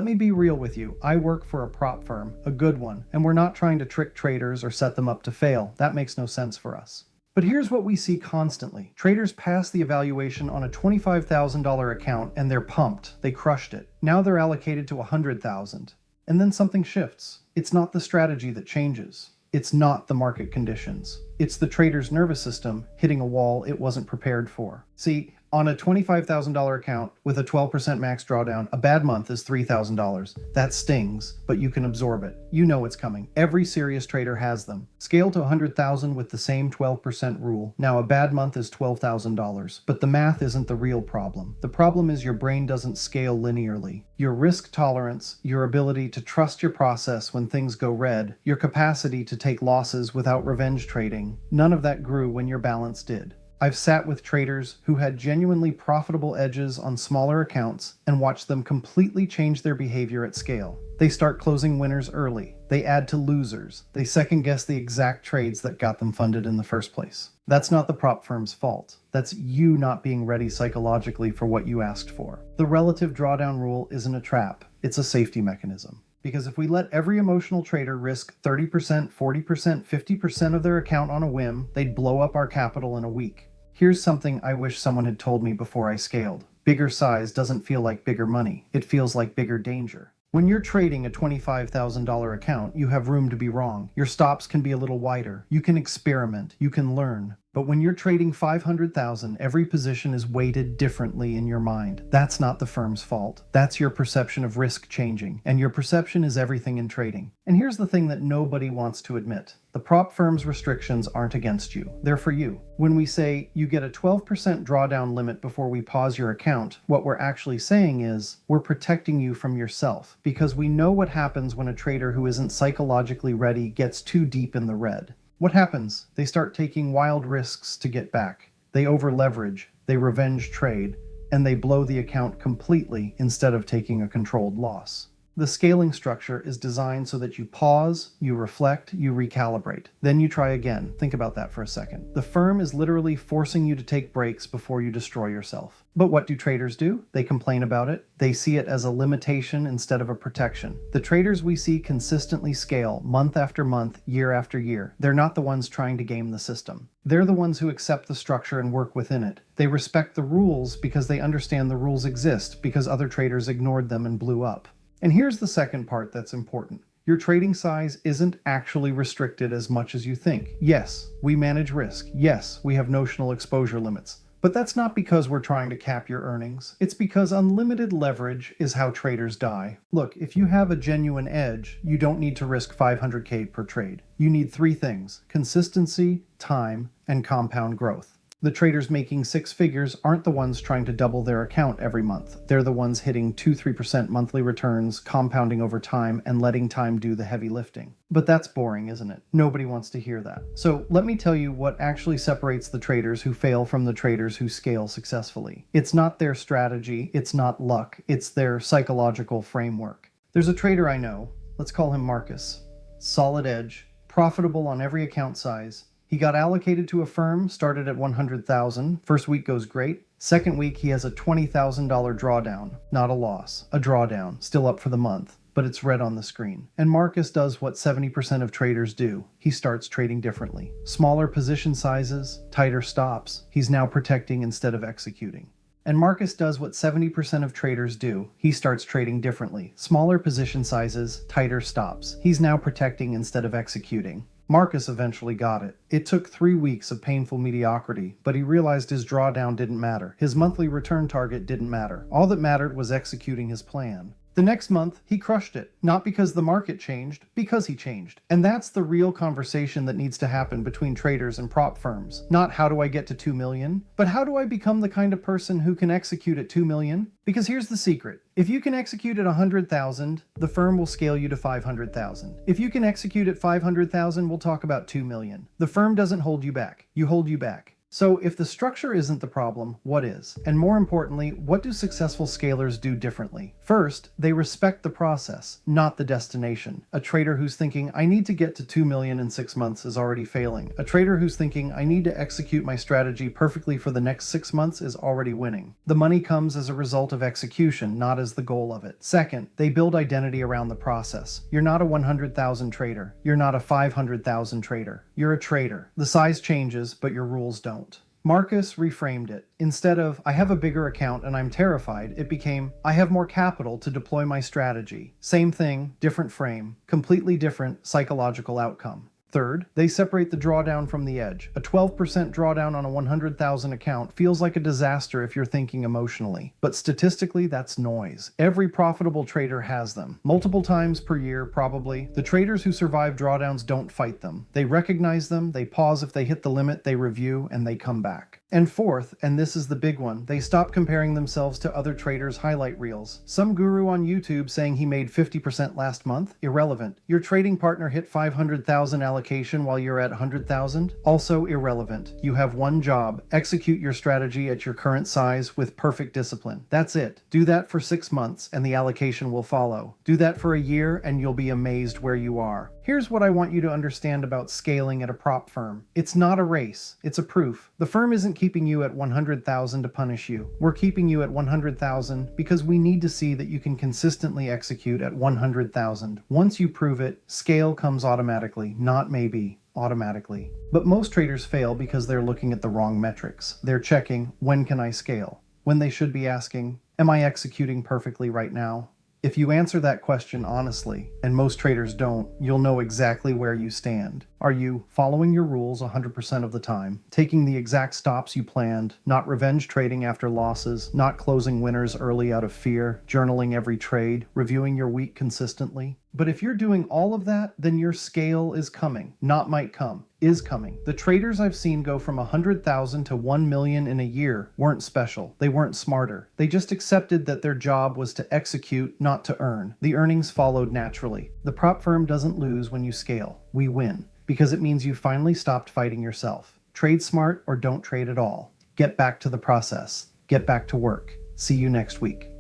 Let me be real with you. I work for a prop firm, a good one, and we're not trying to trick traders or set them up to fail. That makes no sense for us. But here's what we see constantly. Traders pass the evaluation on a $25,000 account and they're pumped. They crushed it. Now they're allocated to $100,000. And then something shifts. It's not the strategy that changes. It's not the market conditions. It's the trader's nervous system hitting a wall it wasn't prepared for. See, on a $25,000 account with a 12% max drawdown, a bad month is $3,000. That stings, but you can absorb it. You know it's coming. Every serious trader has them. Scale to 100,000 with the same 12% rule. Now a bad month is $12,000, but the math isn't the real problem. The problem is your brain doesn't scale linearly. Your risk tolerance, your ability to trust your process when things go red, your capacity to take losses without revenge trading, none of that grew when your balance did. I've sat with traders who had genuinely profitable edges on smaller accounts and watched them completely change their behavior at scale. They start closing winners early. They add to losers. They second guess the exact trades that got them funded in the first place. That's not the prop firm's fault. That's you not being ready psychologically for what you asked for. The relative drawdown rule isn't a trap. It's a safety mechanism. Because if we let every emotional trader risk 30%, 40%, 50% of their account on a whim, they'd blow up our capital in a week. Here's something I wish someone had told me before I scaled. Bigger size doesn't feel like bigger money. It feels like bigger danger. When you're trading a $25,000 account, you have room to be wrong. Your stops can be a little wider. You can experiment. You can learn. But when you're trading 500,000, every position is weighted differently in your mind. That's not the firm's fault. That's your perception of risk changing. And your perception is everything in trading. And here's the thing that nobody wants to admit. The prop firm's restrictions aren't against you. They're for you. When we say you get a 12% drawdown limit before we pause your account, what we're actually saying is we're protecting you from yourself, because we know what happens when a trader who isn't psychologically ready gets too deep in the red. What happens? They start taking wild risks to get back. They over-leverage, they revenge trade, and they blow the account completely instead of taking a controlled loss. The scaling structure is designed so that you pause, you reflect, you recalibrate. Then you try again. Think about that for a second. The firm is literally forcing you to take breaks before you destroy yourself. But what do traders do? They complain about it. They see it as a limitation instead of a protection. The traders we see consistently scale month after month, year after year. They're not the ones trying to game the system. They're the ones who accept the structure and work within it. They respect the rules because they understand the rules exist because other traders ignored them and blew up. And here's the second part that's important. Your trading size isn't actually restricted as much as you think. Yes, we manage risk. Yes, we have notional exposure limits. But that's not because we're trying to cap your earnings. It's because unlimited leverage is how traders die. Look, if you have a genuine edge, you don't need to risk 500K per trade. You need three things: consistency, time, and compound growth. The traders making six figures aren't the ones trying to double their account every month. They're the ones hitting 2-3% monthly returns, compounding over time, and letting time do the heavy lifting. But that's boring, isn't it? Nobody wants to hear that. So let me tell you what actually separates the traders who fail from the traders who scale successfully. It's not their strategy, it's not luck, it's their psychological framework. There's a trader I know, let's call him Marcus. Solid edge, profitable on every account size. He got allocated to a firm, started at 100,000. First week goes great. Second week, he has a $20,000 drawdown. Not a loss, a drawdown, still up for the month, but it's red on the screen. And Marcus does what 70% of traders do. He starts trading differently. Smaller position sizes, tighter stops. He's now protecting instead of executing. And Marcus does what 70% of traders do. He starts trading differently. Smaller position sizes, tighter stops. He's now protecting instead of executing. Marcus eventually got it. It took 3 weeks of painful mediocrity, but he realized his drawdown didn't matter. His monthly return target didn't matter. All that mattered was executing his plan. The next month, he crushed it. Not because the market changed, because he changed. And that's the real conversation that needs to happen between traders and prop firms. Not how do I get to 2 million, but how do I become the kind of person who can execute at 2 million? Because here's the secret. If you can execute at 100,000, the firm will scale you to 500,000. If you can execute at 500,000, we'll talk about 2 million. The firm doesn't hold you back. You hold you back. So, if the structure isn't the problem, what is? And more importantly, what do successful scalers do differently? First, they respect the process, not the destination. A trader who's thinking, I need to get to 2 million in 6 months is already failing. A trader who's thinking, I need to execute my strategy perfectly for the next 6 months is already winning. The money comes as a result of execution, not as the goal of it. Second, they build identity around the process. You're not a 100,000 trader. You're not a 500,000 trader. You're a trader. The size changes, but your rules don't. Marcus reframed it. Instead of, I have a bigger account and I'm terrified, it became, I have more capital to deploy my strategy. Same thing, different frame, completely different psychological outcome. Third, they separate the drawdown from the edge. A 12% drawdown on a 100,000 account feels like a disaster if you're thinking emotionally. But statistically, that's noise. Every profitable trader has them. Multiple times per year, probably. The traders who survive drawdowns don't fight them. They recognize them, they pause if they hit the limit, they review, and they come back. And fourth, and this is the big one, they stop comparing themselves to other traders' highlight reels. Some guru on YouTube saying he made 50% last month? Irrelevant. Your trading partner hit 500,000 allocation while you're at 100,000? Also irrelevant. You have one job. Execute your strategy at your current size with perfect discipline. That's it. Do that for 6 months and the allocation will follow. Do that for a year and you'll be amazed where you are. Here's what I want you to understand about scaling at a prop firm. It's not a race. It's a proof. The firm isn't keeping you at 100,000 to punish you. We're keeping you at 100,000 because we need to see that you can consistently execute at 100,000. Once you prove it, scale comes automatically, not maybe. Automatically. But most traders fail because they're looking at the wrong metrics. They're checking, when can I scale? When they should be asking, am I executing perfectly right now? If you answer that question honestly, and most traders don't, you'll know exactly where you stand. Are you following your rules 100% of the time, taking the exact stops you planned, not revenge trading after losses, not closing winners early out of fear, journaling every trade, reviewing your week consistently? But if you're doing all of that, then your scale is coming. Not might come, is coming. The traders I've seen go from 100,000 to 1 million in a year weren't special. They weren't smarter. They just accepted that their job was to execute, not to earn. The earnings followed naturally. The prop firm doesn't lose when you scale. We win. Because it means you finally stopped fighting yourself. Trade smart or don't trade at all. Get back to the process. Get back to work. See you next week.